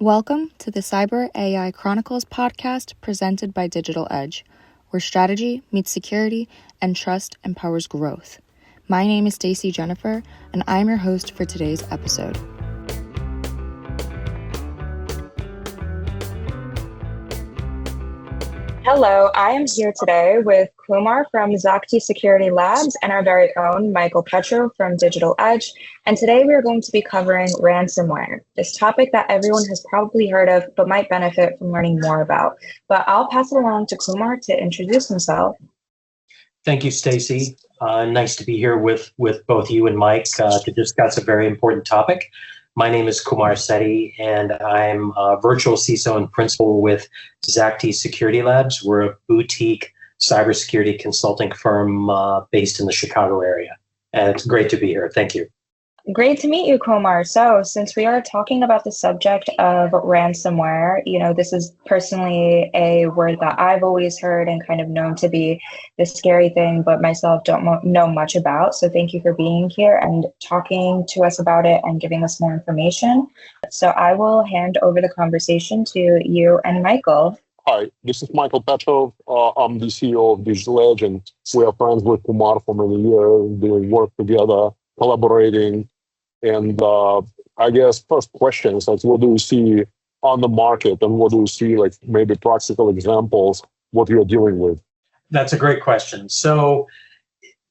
Welcome to the Cyber AI Chronicles podcast presented by Digital Edge, where strategy meets security and trust empowers growth. My name is Stacey Jennifer, and I'm your host for today's episode. Hello, I am here today with Kumar from Zakti Security Labs and our very own Michael Petrov from Digital Edge. And today we are going to be covering ransomware, this topic that everyone has probably heard of but might benefit from learning more about. But I'll pass it along to Kumar to introduce himself. Thank you, Stacey. Nice to be here with both you and Mike to discuss a very important topic. My name is Kumar Setti, and I'm a virtual CISO and principal with Zakti Security Labs. We're a boutique cybersecurity consulting firm based in the Chicago area. And it's great to be here. Thank you. Great to meet you, Kumar. So since we are talking about the subject of ransomware, this is personally a word that I've always heard and kind of known to be the scary thing, but myself don't know much about. So thank you for being here and talking to us about it and giving us more information. So I will hand over the conversation to you and Michael. Hi, this is Michael Petrov. I'm the CEO of Digital Edge, and we are friends with Kumar for many years, doing work together, collaborating. And I guess first question is, what do you see on the market, and what do you see, maybe practical examples, what you're dealing with? That's a great question. So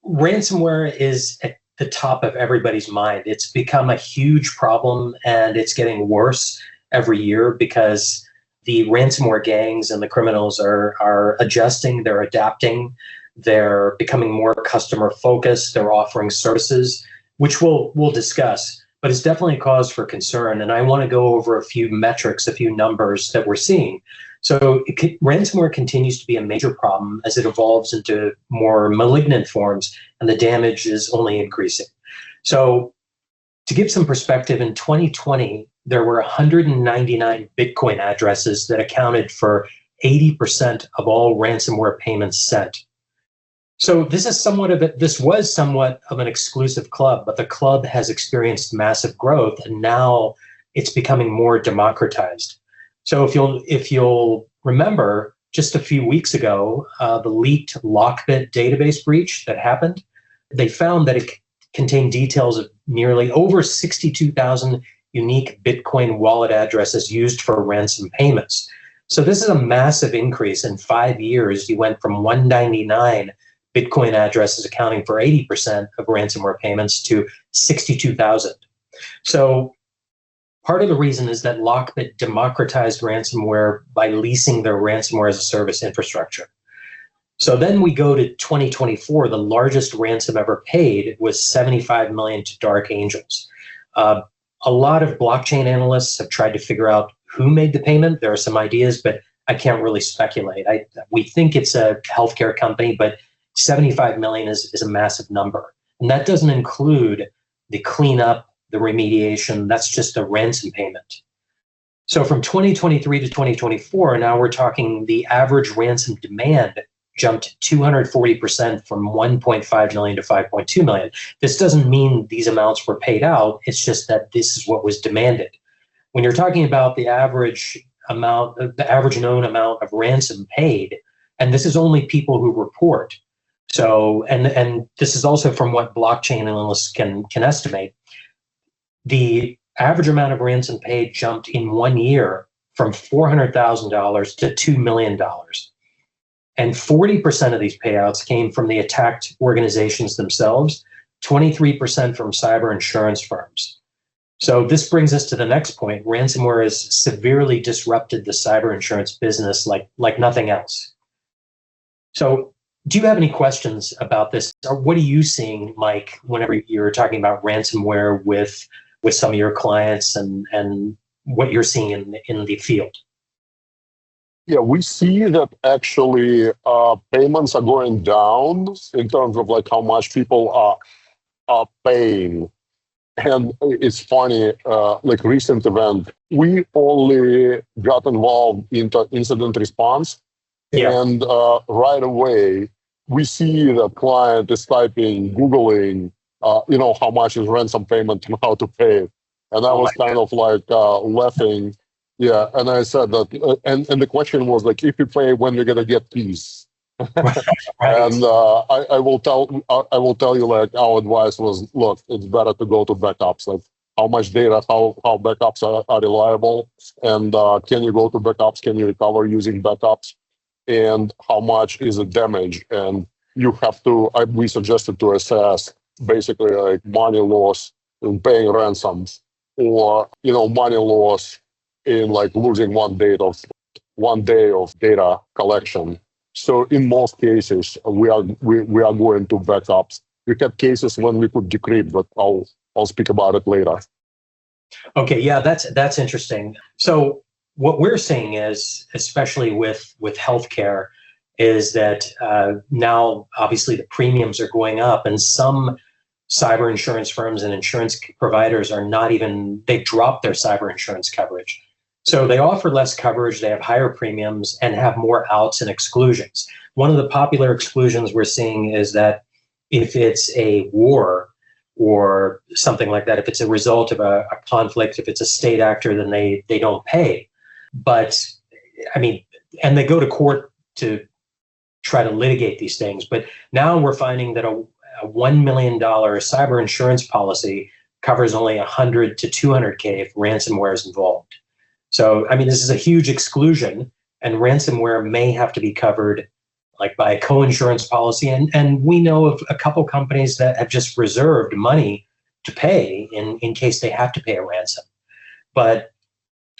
ransomware is at the top of everybody's mind. It's become a huge problem, and it's getting worse every year because the ransomware gangs and the criminals are adjusting, they're adapting, they're becoming more customer focused, they're offering services, which we'll discuss, but it's definitely a cause for concern. And I want to go over a few metrics, a few numbers that we're seeing. So ransomware continues to be a major problem as it evolves into more malignant forms, and the damage is only increasing. So to give some perspective, in 2020, there were 199 Bitcoin addresses that accounted for 80% of all ransomware payments sent. So this was somewhat of an exclusive club, but the club has experienced massive growth, and now it's becoming more democratized. So if you'll remember, just a few weeks ago, the leaked Lockbit database breach that happened, they found that it contained details of nearly over 62,000 unique Bitcoin wallet addresses used for ransom payments. So this is a massive increase. In 5 years, you went from 199 Bitcoin addresses accounting for 80% of ransomware payments to 62,000. So part of the reason is that Lockbit democratized ransomware by leasing their Ransomware-as-a-Service infrastructure. So then we go to 2024, the largest ransom ever paid was $75 million to Dark Angels. A lot of blockchain analysts have tried to figure out who made the payment. There are some ideas, but I can't really speculate. We think it's a healthcare company, but 75 million is a massive number. And that doesn't include the cleanup, the remediation. That's just a ransom payment. So from 2023 to 2024, now we're talking the average ransom demand jumped 240% from 1.5 million to 5.2 million. This doesn't mean these amounts were paid out. It's just that this is what was demanded. When you're talking about the average known amount of ransom paid, and this is only people who report. So, and this is also from what blockchain analysts can estimate. The average amount of ransom paid jumped in 1 year from $400,000 to $2 million. And 40% of these payouts came from the attacked organizations themselves, 23% from cyber insurance firms. So this brings us to the next point. Ransomware has severely disrupted the cyber insurance business like nothing else. So do you have any questions about this? Or what are you seeing, Mike, whenever you're talking about ransomware with some of your clients and what you're seeing in the field? Yeah, we see that actually payments are going down in terms of how much people are paying. And it's funny, recent event, we only got involved in incident response. Yeah. And right away, we see the client is Googling, how much is ransom payment and how to pay it. And I was kind of laughing Yeah, and I said that, and the question was like, if you pay, when you're gonna get peace? Right. And I will tell you, like, our advice was, look, it's better to go to backups. Like, how much data, how backups are reliable, and can you go to backups? Can you recover using backups? And how much is the damage? And you have to. We suggested to assess basically like money loss in paying ransoms, or money loss in like losing 1 day of data collection. So in most cases, we are going to backups. We had cases when we could decrypt, but I'll speak about it later. Okay, yeah, that's interesting. So what we're seeing is, especially with healthcare, is that now obviously the premiums are going up, and some cyber insurance firms and insurance providers are not even, they've dropped their cyber insurance coverage. So they offer less coverage, they have higher premiums, and have more outs and exclusions. One of the popular exclusions we're seeing is that if it's a war or something like that, if it's a result of a conflict, if it's a state actor, then they don't pay. But I mean, and they go to court to try to litigate these things. But now we're finding that a $1 million cyber insurance policy covers only 100 to 200K if ransomware is involved. So, I mean, this is a huge exclusion, and ransomware may have to be covered like by a co-insurance policy. And we know of a couple companies that have just reserved money to pay in case they have to pay a ransom. But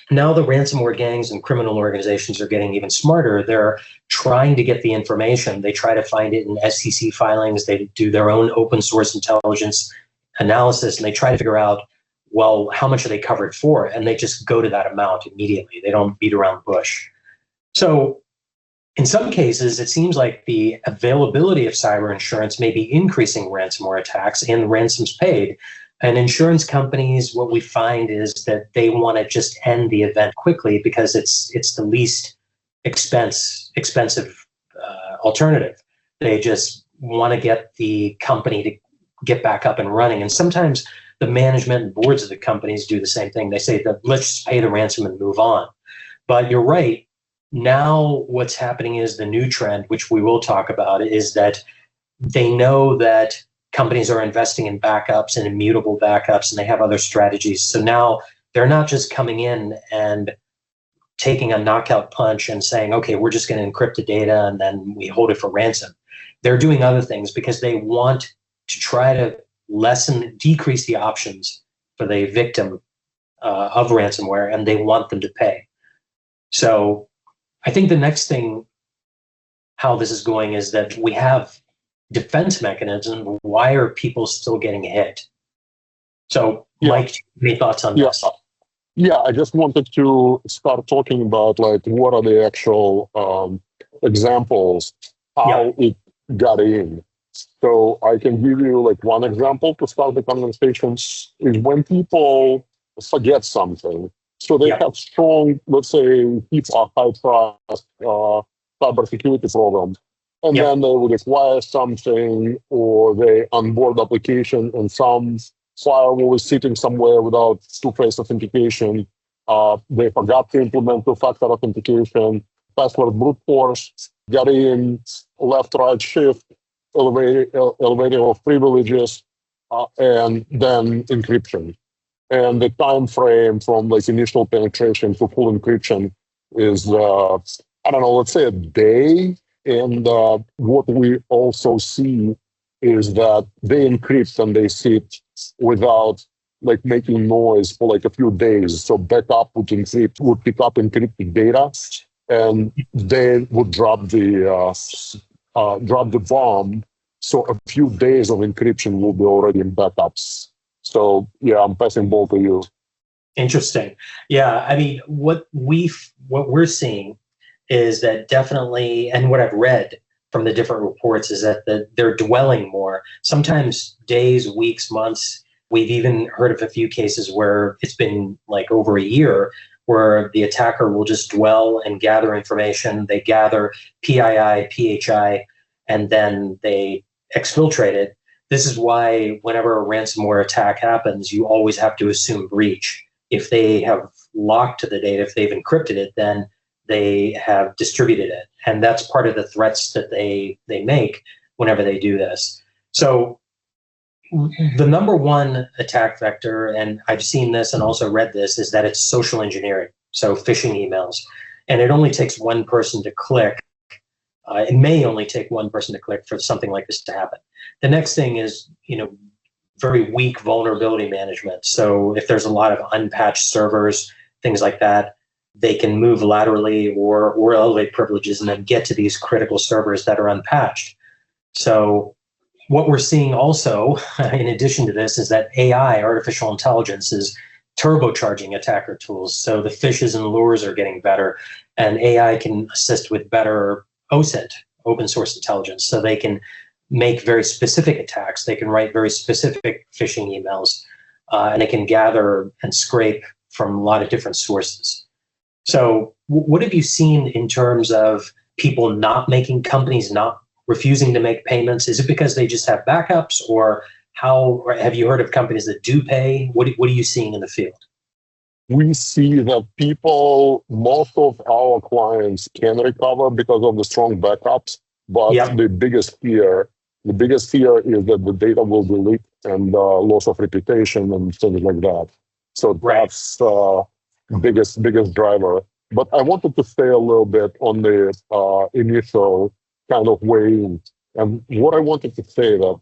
now the ransomware gangs and criminal organizations are getting even smarter. They're trying to get the information. They try to find it in SEC filings. They do their own open source intelligence analysis, and they try to figure out, well, how much are they covered for? And they just go to that amount immediately. They don't beat around the bush. So in some cases, it seems like the availability of cyber insurance may be increasing ransomware attacks and ransoms paid. And insurance companies, what we find is that they want to just end the event quickly because it's the least expensive alternative. They just want to get the company to get back up and running. And sometimes the management and boards of the companies do the same thing. They say that let's just pay the ransom and move on. But you're right. Now what's happening is the new trend, which we will talk about, is that they know that companies are investing in backups and immutable backups, and they have other strategies. So now they're not just coming in and taking a knockout punch and saying, okay, we're just going to encrypt the data and then we hold it for ransom. They're doing other things because they want to try to decrease the options for the victim of ransomware, and they want them to pay. So I think the next thing, how this is going, is that we have defense mechanisms. Why are people still getting hit? So, yeah. Mike, any thoughts on this? Yeah, I just wanted to start talking about like what are the actual examples, how it got in. So I can give you like one example to start the conversation is when people forget something. So they have strong, let's say, keep a high trust cybersecurity program, and then they would acquire something, or they onboard application, and some firewall is sitting somewhere without two-phase authentication. They forgot to implement two-factor authentication, password brute force, got in, left-right shift, elevator of privileges, and then encryption. And the time frame from like initial penetration to full encryption is, I don't know, let's say a day. And what we also see is that they encrypt and they sit without like making noise for like a few days. So backup would pick up encrypted data, and they would drop the bomb. So a few days of encryption will be already in backups. So yeah, I'm passing ball to you. Interesting. Yeah, I mean, what we're seeing is that definitely, and what I've read from the different reports is that they're dwelling more. Sometimes days, weeks, months. We've even heard of a few cases where it's been like over a year, where the attacker will just dwell and gather information. They gather PII, PHI, and then they exfiltrate it. This is why whenever a ransomware attack happens, you always have to assume breach. If they have locked to the data, if they've encrypted it, then they have distributed it. And that's part of the threats that they make whenever they do this. So the number one attack vector, and I've seen this and also read this, is that it's social engineering. So phishing emails. And it only takes one person to click. It may only take one person to click for something like this to happen. The next thing is, very weak vulnerability management. So if there's a lot of unpatched servers, things like that, they can move laterally or elevate privileges and then get to these critical servers that are unpatched. So what we're seeing also, in addition to this, is that AI, artificial intelligence, is turbocharging attacker tools. So the fishes and lures are getting better, and AI can assist with better OSINT, open source intelligence. So they can make very specific attacks. They can write very specific phishing emails, and it can gather and scrape from a lot of different sources. So what have you seen in terms of people not making, companies not refusing to make payments? Is it because they just have backups, or have you heard of companies that do pay? What are you seeing in the field? We see that most of our clients can recover because of the strong backups, but the biggest fear is that the data will be leaked and loss of reputation and things like that. So that's biggest driver. But I wanted to stay a little bit on the initial kind of way in. And what I wanted to say that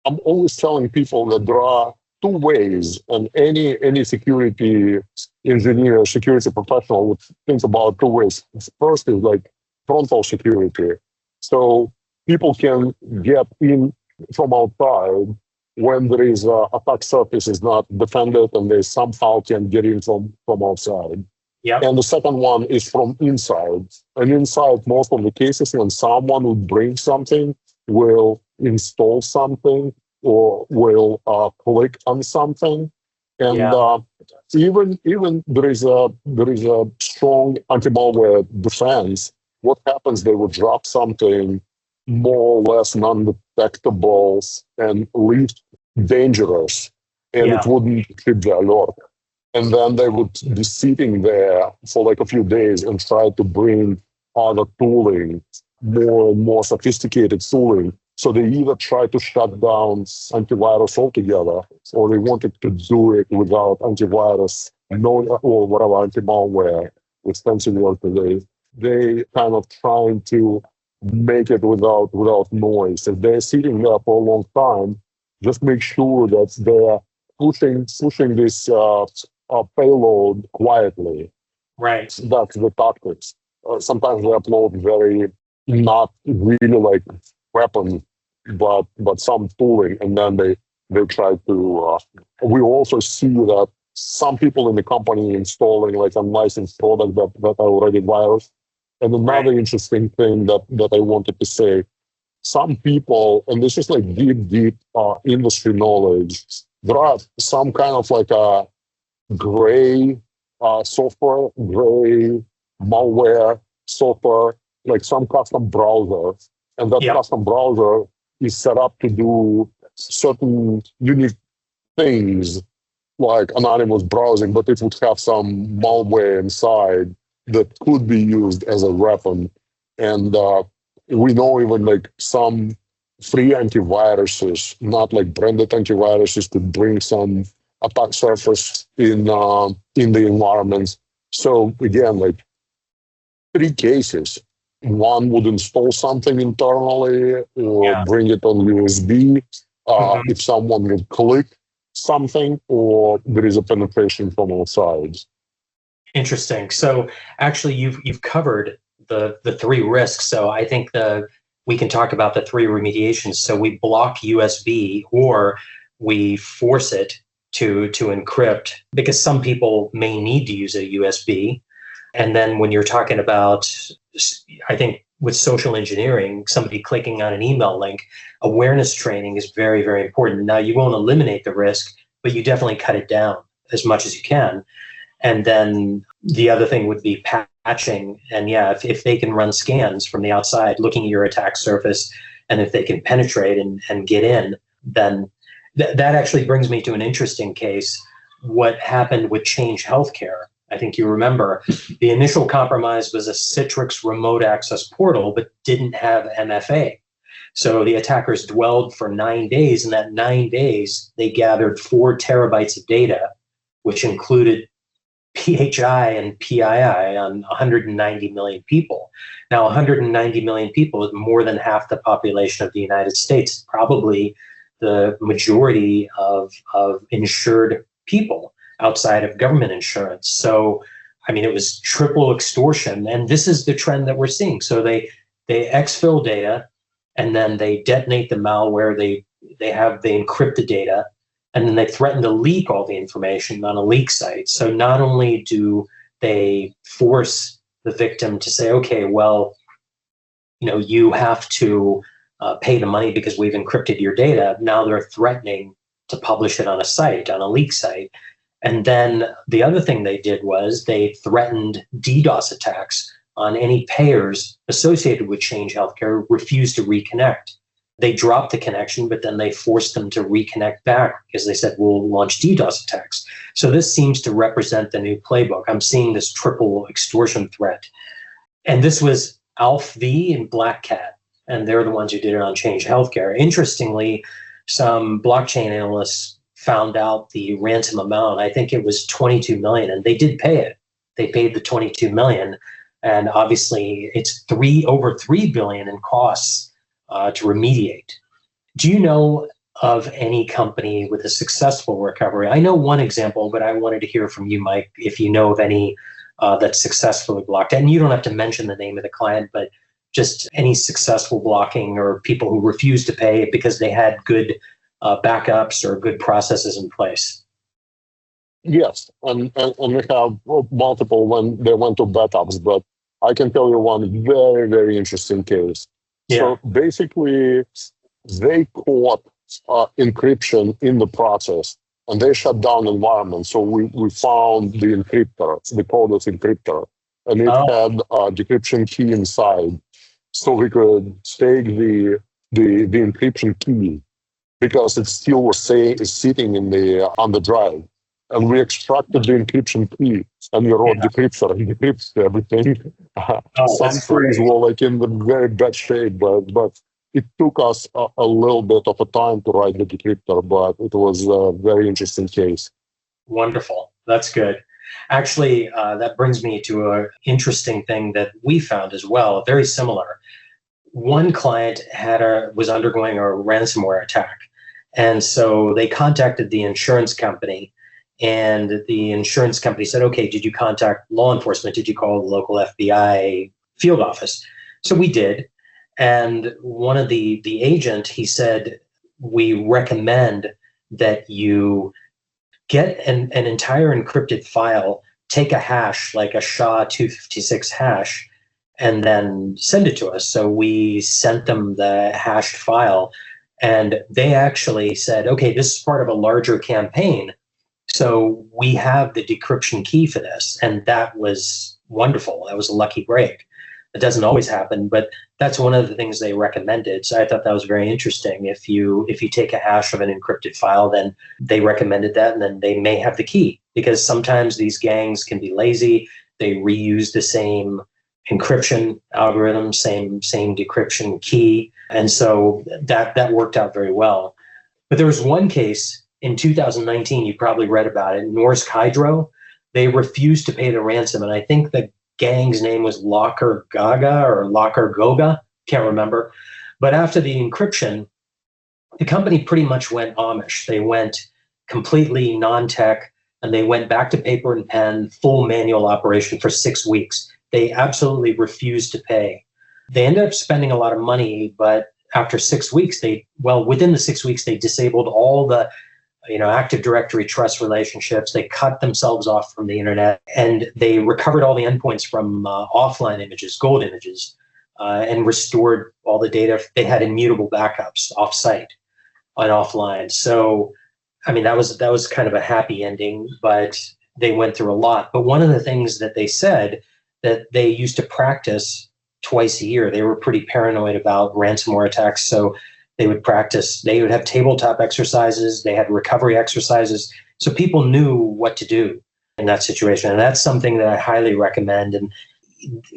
I'm always telling people that there are two ways, and any security engineer, security professional would think about two ways. First is like frontal security. So people can get in from outside when there is attack surface is not defended, and they somehow can get in from outside. Yep. And the second one is from inside. And inside, most of the cases, when someone will bring something, will install something, or will click on something, and even there is a strong anti-malware defense. What happens? They will drop something more or less non-detectable and least dangerous, and it wouldn't trip the alert. And then they would be sitting there for like a few days and try to bring other tooling, more and more sophisticated tooling. So they either try to shut down antivirus altogether, or they wanted to do it without antivirus, or whatever, anti-malware, with fancy word today. They kind of trying to make it without noise. If they're sitting there for a long time, just make sure that they're pushing this payload quietly. Right. That's the tactics. Sometimes they upload very not really like weapon, but some tooling, and then they try to. We also see that some people in the company installing like unlicensed product that are already virus. And another interesting thing that I wanted to say, some people, and this is like deep industry knowledge, there are some kind of like a gray software, gray malware software, like some custom browser. And that custom browser is set up to do certain unique things like anonymous browsing, but it would have some malware inside that could be used as a weapon. And we know even like some free antiviruses, not like branded antiviruses, could bring some attack surface in the environments. So again, like 3 cases. One would install something internally or bring it on USB. If someone would click something, or there is a penetration from all sides. Interesting. So actually, you've covered the 3 risks. So I think we can talk about the 3 remediations. So we block USB, or we force it to encrypt, because some people may need to use a USB. And then when you're talking about, I think with social engineering, somebody clicking on an email link, awareness training is very, very important. Now, you won't eliminate the risk, but you definitely cut it down as much as you can. And then the other thing would be patching. And if they can run scans from the outside, looking at your attack surface, and if they can penetrate and get in, then that actually brings me to an interesting case. What happened with Change Healthcare? I think you remember, the initial compromise was a Citrix remote access portal, but didn't have MFA. So the attackers dwelled for 9 days. In that 9 days, they gathered 4 terabytes of data, which included PHI and PII on 190 million people. Now, 190 million people is more than half the population of the United States, probably the majority of insured people outside of government insurance. So, I mean, it was triple extortion. And this is the trend that we're seeing. So they exfil data, and then they detonate the malware. They encrypt the data, and then they threaten to leak all the information on a leak site. So not only do they force the victim to say, okay, well, you have to pay the money because we've encrypted your data. Now they're threatening to publish it on a site, on a leak site. And then the other thing they did was they threatened DDoS attacks on any payers associated with Change Healthcare who refused to reconnect. They dropped the connection, but then they forced them to reconnect back because they said, we'll launch DDoS attacks. So this seems to represent the new playbook. I'm seeing this triple extortion threat. And this was Alf V and Black Cat, and they're the ones who did it on Change Healthcare. Interestingly, some blockchain analysts found out the ransom amount. I think it was 22 million, and they did pay it. They paid the 22 million, and obviously it's over 3 billion in costs to remediate. Do you know of any company with a successful recovery? I know one example, but I wanted to hear from you, Mike, if you know of any that's successfully blocked. And you don't have to mention the name of the client, but just any successful blocking or people who refuse to pay because they had good backups or good processes in place. Yes, and we have multiple when they went to backups, but I can tell you one very, very interesting case. Yeah. So basically, they caught encryption in the process, and they shut down the environment. So we found the encryptor, the coded encryptor, and it had a decryption key inside. So we could take the encryption key because it still was sitting on the drive. And we extracted the encryption key, and we wrote decryptor, and decrypts everything. Some things were like in the very bad shape, but it took us a little bit of a time to write the decryptor, but it was a very interesting case. Wonderful. That's good. Actually, that brings me to an interesting thing that we found as well, very similar. One client was undergoing a ransomware attack. And so they contacted the insurance company, and the insurance company said, okay, did you contact law enforcement? Did you call the local FBI field office? So we did. And one of the agent, he said, we recommend that you get an entire encrypted file, take a hash, like a SHA-256 hash, and then send it to us. So we sent them the hashed file, and they actually said, okay, this is part of a larger campaign. So we have the decryption key for this. And that was wonderful. That was a lucky break. It doesn't always happen, but that's one of the things they recommended. So I thought that was very interesting. If you take a hash of an encrypted file, then they recommended that, and then they may have the key, because sometimes these gangs can be lazy. They reuse the same encryption algorithm, same decryption key. And so that worked out very well. But there was one case in 2019, you probably read about it, Norsk Hydro. They refused to pay the ransom, and I think the gang's name was Locker Gaga or Locker Goga, can't remember. But after the encryption, the company pretty much went Amish. They went completely non-tech, and they went back to paper and pen, full manual operation for 6 weeks. They absolutely refused to pay. They ended up spending a lot of money, but after 6 weeks, within the 6 weeks, they disabled all the Active Directory trust relationships. They cut themselves off from the internet, and they recovered all the endpoints from offline images, gold images, and restored all the data. They had immutable backups offsite and offline. So, I mean, that was kind of a happy ending, but they went through a lot. But one of the things that they said that they used to practice twice a year, they were pretty paranoid about ransomware attacks. So they would practice, they would have tabletop exercises, they had recovery exercises, so people knew what to do. in that situation. And that's something that I highly recommend. And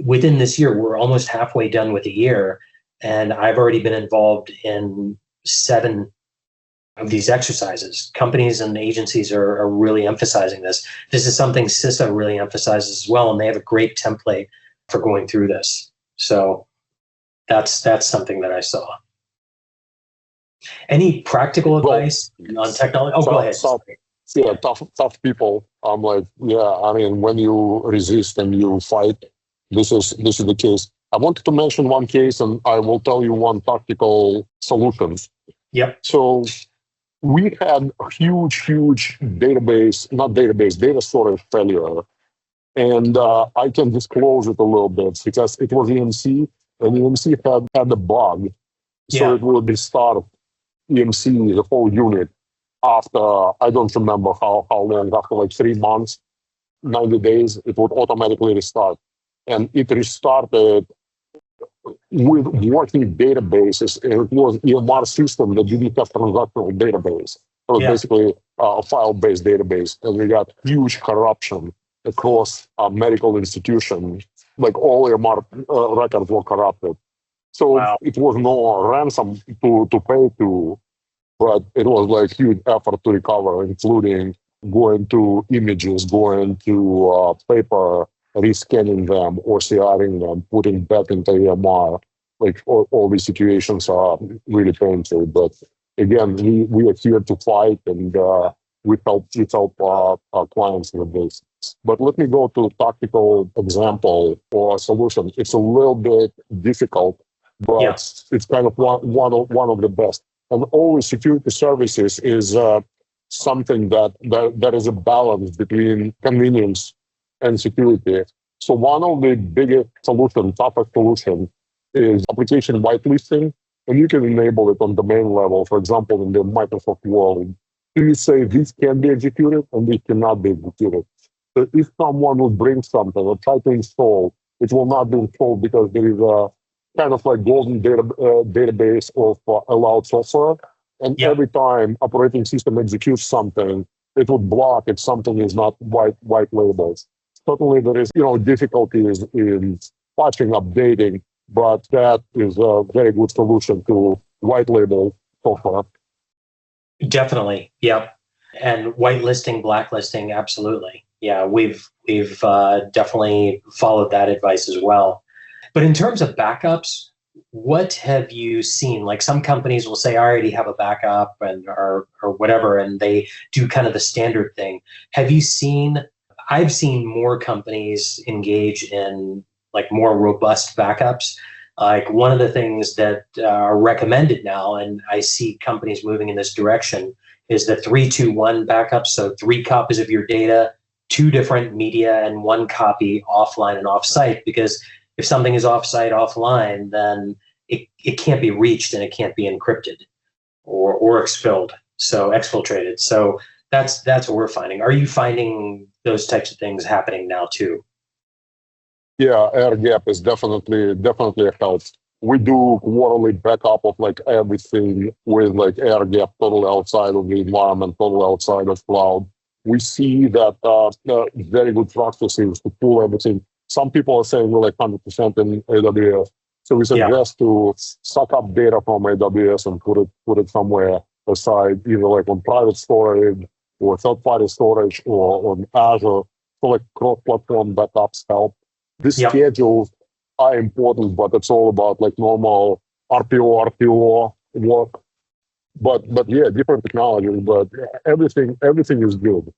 within this year, we're almost halfway done with the year, and I've already been involved in 7 of these exercises. Companies and agencies are really emphasizing this. This is something CISO really emphasizes as well, and they have a great template for going through this. So that's something that I saw. Any practical advice on technology? Oh, go ahead. Yeah, tough people. I'm like, yeah, I mean, when you resist and you fight, this is the case. I wanted to mention one case, and I will tell you one tactical solution. Yep. So we had a huge data storage failure. And I can disclose it a little bit because it was EMC, and EMC had a bug. So it would restart EMC, the whole unit, after, I don't remember how long, after like 3 months, 90 days, it would automatically restart. And it restarted with working databases, and it was EMR system that didn't have transactional database. It was basically a file-based database, and we got huge corruption across a medical institution. Like all EMR records were corrupted. So it was no ransom to pay to, but it was like huge effort to recover, including going to images, going to paper, rescanning them, OCRing them, putting back into EMR. Like all these situations are really painful. But again, we are here to fight, and we help our clients with this. But let me go to a tactical example or a solution. It's a little bit difficult, but it's kind of one of the best. And always security services is something that is a balance between convenience and security. So one of the biggest solution, toughest solution, is application whitelisting, and you can enable it on domain level. For example, in the Microsoft world, you say this can be executed and this cannot be executed. So if someone will bring something or try to install, it will not be installed because there is a kind of like golden database of allowed software. And every time operating system executes something, it would block if something is not white labeled. Certainly there is, difficulties in patching, updating, but that is a very good solution to white label software. Definitely. Yep. And whitelisting, blacklisting, absolutely. Yeah, we've definitely followed that advice as well. But in terms of backups, what have you seen? Like some companies will say, I already have a backup or whatever, and they do kind of the standard thing. I've seen more companies engage in like more robust backups. Like one of the things that are recommended now, and I see companies moving in this direction, is the 3-2-1 backup. So 3 copies of your data, 2 different media, and 1 copy offline and offsite. Because if something is offsite, offline, then it can't be reached and it can't be encrypted or exfiltrated. So that's what we're finding. Are you finding those types of things happening now too? Yeah, air gap is definitely a help. We do quarterly backup of like everything with like air gap totally outside of the environment, totally outside of cloud. We see that very good practices to pull everything. Some people are saying we're like 100% in AWS. So we suggest to suck up data from AWS and put it somewhere aside, either like on private storage or third-party storage or on Azure. So like cross-platform backups help. These schedules are important, but it's all about like normal RPO work. But yeah, different technologies, but everything is good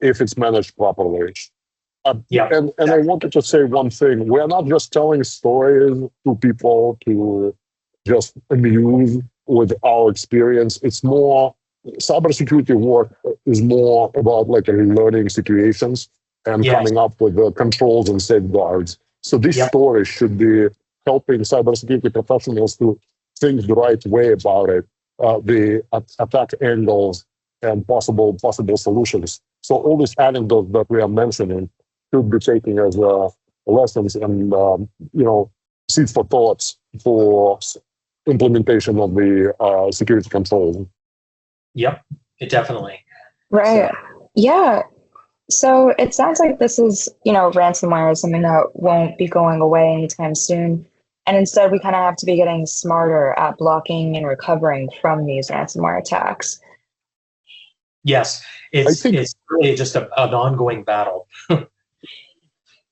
if it's managed properly. And I wanted to say one thing. We're not just telling stories to people to just amuse with our experience. It's more, cybersecurity work is more about like learning situations and coming up with the controls and safeguards. So this story should be helping cybersecurity professionals to think the right way about it, the attack angles and possible solutions. So all these anecdotes that we are mentioning should be taken as lessons and seeds for thoughts for implementation of the security controls. Yep, it definitely. Right. So. Yeah. So it sounds like this is, ransomware is something that won't be going away anytime soon. And instead, we kind of have to be getting smarter at blocking and recovering from these ransomware attacks. Yes, I think, it's really just an ongoing battle.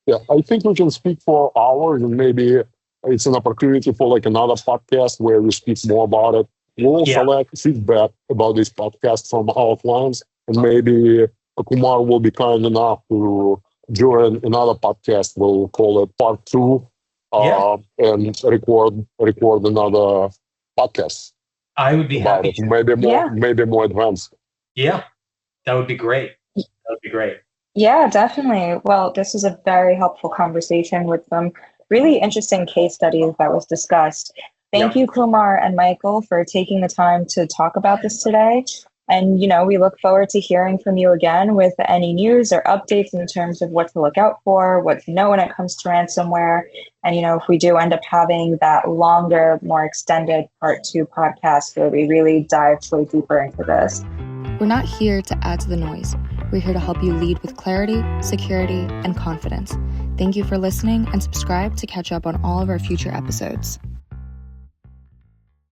yeah, I think we can speak for hours, and maybe it's an opportunity for like another podcast where we speak more about it. We'll Yeah. select feedback about this podcast from our clients, and maybe Kumar will be kind enough to join another podcast. We'll call it part 2, Yeah. and record another podcast I would be about happy it. to. Maybe more advanced. Yeah, that would be great. That would be great. Yeah, definitely. Well, this was a very helpful conversation with some really interesting case studies that was discussed. Thank you, Kumar and Michael, for taking the time to talk about this today. And, we look forward to hearing from you again with any news or updates in terms of what to look out for, what to know when it comes to ransomware. And, if we do end up having that longer, more extended part 2 podcast where we really dive way deeper into this. We're not here to add to the noise. We're here to help you lead with clarity, security, and confidence. Thank you for listening, and subscribe to catch up on all of our future episodes.